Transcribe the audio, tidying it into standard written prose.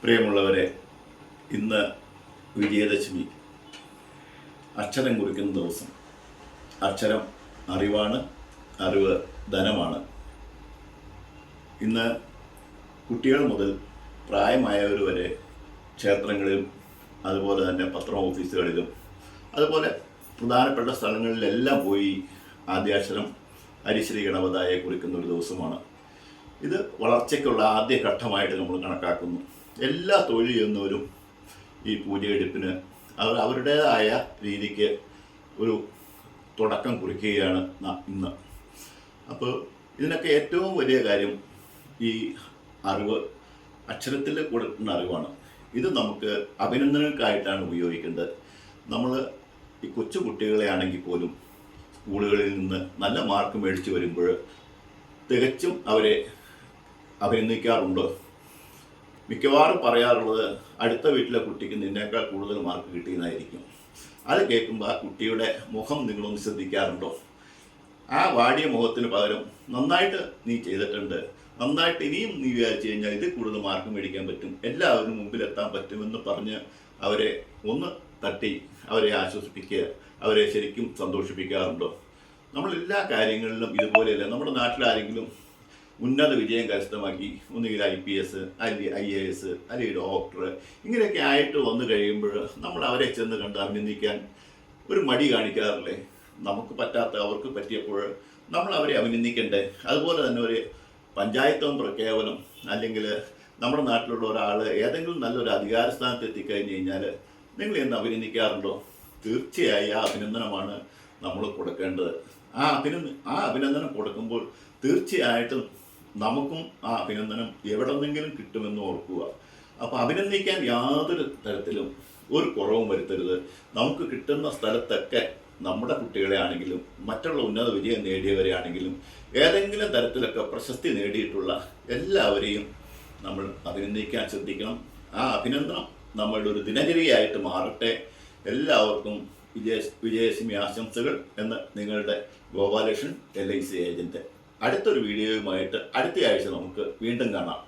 പ്രിയമുള്ളവരെ, ഇന്ന് വിജയദശമി, അക്ഷരം കുറിക്കുന്ന ദിവസം. അക്ഷരം അറിവാണ്, അറിവ് ധനമാണ്. ഇന്ന് കുട്ടികൾ മുതൽ പ്രായമായവർ വരെ ക്ഷേത്രങ്ങളിലും അതുപോലെ തന്നെ പത്രം ഓഫീസുകളിലും അതുപോലെ പ്രധാനപ്പെട്ട സ്ഥലങ്ങളിലെല്ലാം പോയി ആദ്യാക്ഷരം ഹരിശ്രീ ഗണപതായെ കുറിക്കുന്ന ഒരു ദിവസമാണ്. ഇത് വളർച്ചയ്ക്കുള്ള ആദ്യ ഘട്ടമായിട്ട് നമ്മൾ കണക്കാക്കുന്നു. എല്ലാ തൊഴിൽ ചെയ്യുന്നവരും ഈ പൂജയെടുപ്പിന് അവരുടേതായ രീതിക്ക് ഒരു തുടക്കം കുറിക്കുകയാണ് ഇന്ന്. അപ്പോൾ ഇതിനൊക്കെ ഏറ്റവും വലിയ കാര്യം ഈ അറിവ്, അക്ഷരത്തിൽ കൊടുക്കുന്ന അറിവാണ്. ഇത് നമുക്ക് അഭിനന്ദനങ്ങൾക്കായിട്ടാണ് ഉപയോഗിക്കേണ്ടത്. നമ്മൾ ഈ കൊച്ചു കുട്ടികളെ ആണെങ്കിൽ പോലും സ്കൂളുകളിൽ നിന്ന് നല്ല മാർക്ക് മേടിച്ച് വരുമ്പോൾ തികച്ചും അവരെ അഭിനന്ദിക്കാറുണ്ട്. മിക്കവാറും പറയാറുള്ളത് അടുത്ത വീട്ടിലെ കുട്ടിക്ക് നിന്നേക്കാൾ കൂടുതൽ മാർക്ക് കിട്ടിയെന്നായിരിക്കും. അത് കേൾക്കുമ്പോൾ ആ കുട്ടിയുടെ മുഖം നിങ്ങളൊന്ന് ശ്രദ്ധിക്കാറുണ്ടോ? ആ വാടിയ മുഖത്തിന് പകരം നന്നായിട്ട് നീ ചെയ്തിട്ടുണ്ട്, നന്നായിട്ട് ഇനിയും നീ വിചാരിച്ചു കഴിഞ്ഞാൽ ഇതിൽ കൂടുതൽ മാർക്ക് മേടിക്കാൻ പറ്റും, എല്ലാവരും മുമ്പിലെത്താൻ പറ്റുമെന്ന് പറഞ്ഞ് അവരെ ഒന്ന് തട്ടി അവരെ ആശ്വസിപ്പിക്കുക, അവരെ ശരിക്കും സന്തോഷിപ്പിക്കാറുണ്ടോ? നമ്മളെല്ലാ കാര്യങ്ങളിലും ഇതുപോലെയല്ല. നമ്മുടെ നാട്ടിലാരെങ്കിലും ഉന്നത വിജയം കരസ്ഥമാക്കി ഒന്നുകിൽ IPS അല്ലെങ്കിൽ IAS അല്ലെങ്കിൽ ഡോക്ടർ ഇങ്ങനെയൊക്കെ ആയിട്ട് വന്നു കഴിയുമ്പോൾ നമ്മൾ അവരെ ചെന്ന് കണ്ട് അഭിനന്ദിക്കാൻ ഒരു മടി കാണിക്കാറില്ലേ? നമുക്ക് പറ്റാത്ത അവർക്ക് പറ്റിയപ്പോൾ നമ്മൾ അവരെ അഭിനന്ദിക്കണ്ടേ? അതുപോലെ തന്നെ ഒരു പഞ്ചായത്ത് മെമ്പർ കേവലം അല്ലെങ്കിൽ നമ്മുടെ നാട്ടിലുള്ള ഒരാൾ ഏതെങ്കിലും നല്ലൊരു അധികാര സ്ഥാനത്ത് എത്തിക്കഴിഞ്ഞ് കഴിഞ്ഞാൽ നിങ്ങൾ എന്ന് അഭിനന്ദിക്കാറുണ്ടോ? തീർച്ചയായും ആ അഭിനന്ദനമാണ് നമ്മൾ കൊടുക്കേണ്ടത്. ആ അഭിനന്ദനം കൊടുക്കുമ്പോൾ തീർച്ചയായിട്ടും നമുക്കും ആ അഭിനന്ദനം എവിടെ നിന്നെങ്കിലും കിട്ടുമെന്ന് ഓർക്കുക. അപ്പോൾ അഭിനന്ദിക്കാൻ യാതൊരു തരത്തിലും ഒരു കുറവും വരുത്തരുത്. നമുക്ക് കിട്ടുന്ന സ്ഥലത്തൊക്കെ നമ്മുടെ കുട്ടികളെ ആണെങ്കിലും മറ്റുള്ള ഉന്നത വിജയം നേടിയവരെ ആണെങ്കിലും ഏതെങ്കിലും തരത്തിലൊക്കെ പ്രശസ്തി നേടിയിട്ടുള്ള എല്ലാവരെയും നമ്മൾ അഭിനന്ദിക്കാൻ ശ്രദ്ധിക്കണം. ആ അഭിനന്ദനം നമ്മളുടെ ഒരു ദിനചര്യയായിട്ട് മാറട്ടെ. എല്ലാവർക്കും വിജയദശമി ആശംസകൾ എന്ന് നിങ്ങളുടെ ഗോപാലകൃഷ്ണൻ, LIC ഏജന്റ്. അടുത്തൊരു വീഡിയോയുമായിട്ട് അടുത്ത ആഴ്ച നമുക്ക് വീണ്ടും കാണാം.